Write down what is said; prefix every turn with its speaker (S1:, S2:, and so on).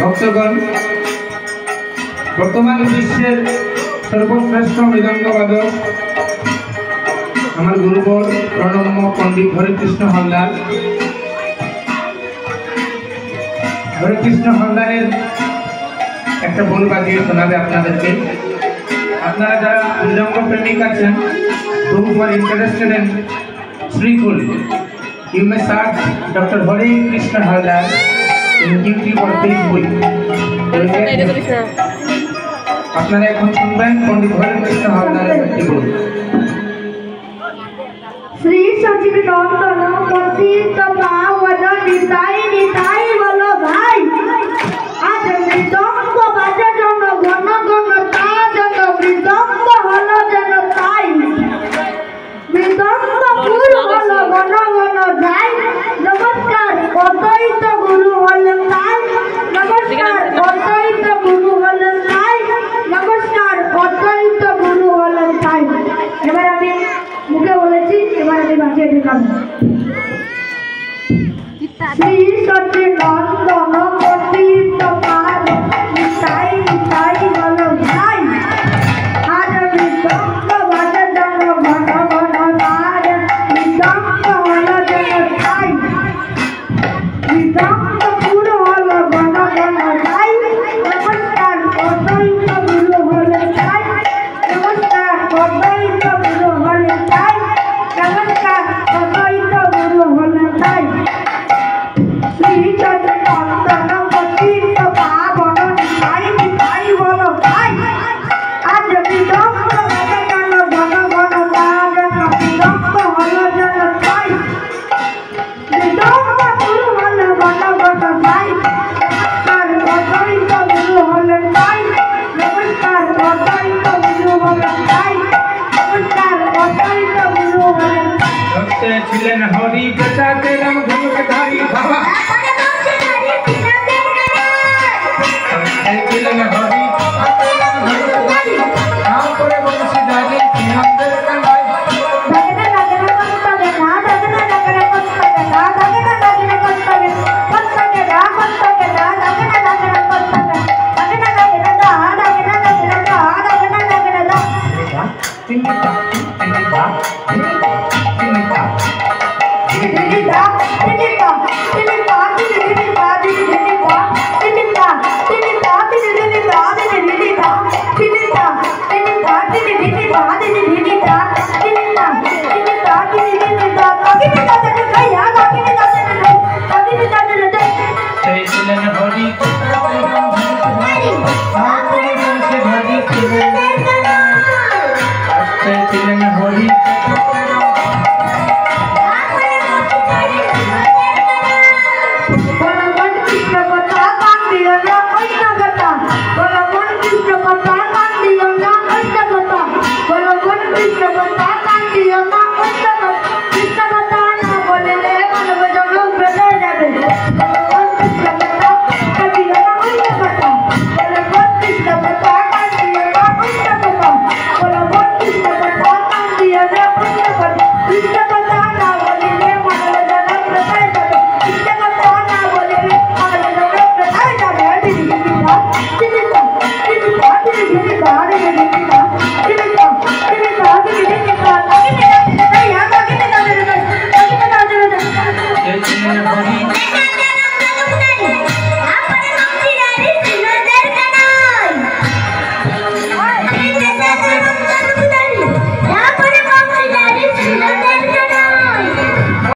S1: भक्तगण बर्तमान विश्वेर सर्वश्रेष्ठ मृदंगवादक আমার গুরুবর প্রণম্য পণ্ডিত হরিকৃষ্ণ হালদার। হরিকৃষ্ণ হালদারের একটা বল বাজিয়ে শোনাবে আপনাদেরকে। আপনারা যারা মৃদঙ্গ প্রেমিক আছেন, who are interested in Srikul, you may search Dr. Harikrishna Haldar in YouTube or Facebook. আপনারা এখন শুনবেন পণ্ডিত হরিকৃষ্ণ হালদারের একটি বল।
S2: श्री सच्चिदानंद पतित पावन निताई निताई बोलो भाई आज मृदंग बाजे जन गण गण ता जन मृदंग हलो जन ताई मृदंग फूल हलो गण गण जाय नमस्कार अद्वैत गुरु हलो ताई नमस्कार अद्वैत गुरु हलो ताई नमस्कार अद्वैत गुरु हलो ताई। এবার আমি मुझे बोले এবার আমি বাজিয়ে দিলাম। শ্রী সচ্চিদানন্দ পতিত পাবন নিতাই নিতাই বলো ভাই আজ মৃদঙ্গ বাজে জন ঘন ঘন তার মৃদঙ্গ হলো যেন তাই মৃদঙ্গ পুর হলো ঘন ঘন তাই নমস্কার অদ্বৈত গুরু হলো তাই নমস্কার অদ্বৈত গুরু হলো তাই নমস্কার অদ্বৈত গুরু হলো তাই। শ্রী সচ্চিদানন্দ পতিত পাবন নিতাই নিতাই বলো ভাই আজ মৃদঙ্গ বাজে জন ঘন ঘন তার মৃদঙ্গ হলো যেন তাই মৃদঙ্গ পুর হলো ঘন ঘন তাই নমস্কার অদ্বৈত গুরু হলো তাই নমস্কার অদ্বৈত গুরু হলো তাই নমস্কার অদ্বৈত গুরু হলো তাই।
S1: ছিলেন হরি বেটাতে রাম ধনুকধারী বাবা ছিলেন হরি নাম করে বংশীধারী সিংহদের কানাই
S2: দাগনা দাগনা কত্তগে না দাগনা দাগনা কত্তগে না দাগনা দাগনা কত্তগে কত্তগে না কত্তগে না দাগনা দাগনা কত্তগে দাগনা দাগনা দা দাগনা দাগনা দা দাগনা দাগনা দা
S1: তিনটা তিনটা তিনটা
S2: তিনিটা তিনিটা তিনিটা তিনিটা তিনিটা তিনিটা তিনিটা তিনিটা তিনিটা তিনিটা তিনিটা তিনিটা তিনিটা তিনিটা তিনিটা তিনিটা তিনিটা কাকিনি দাদা গায়া কাকিনি দাদা কাকিনি দাদা
S1: সেই ছিলেন হরি নাম করে বংশীধারী সিংহদের কানাই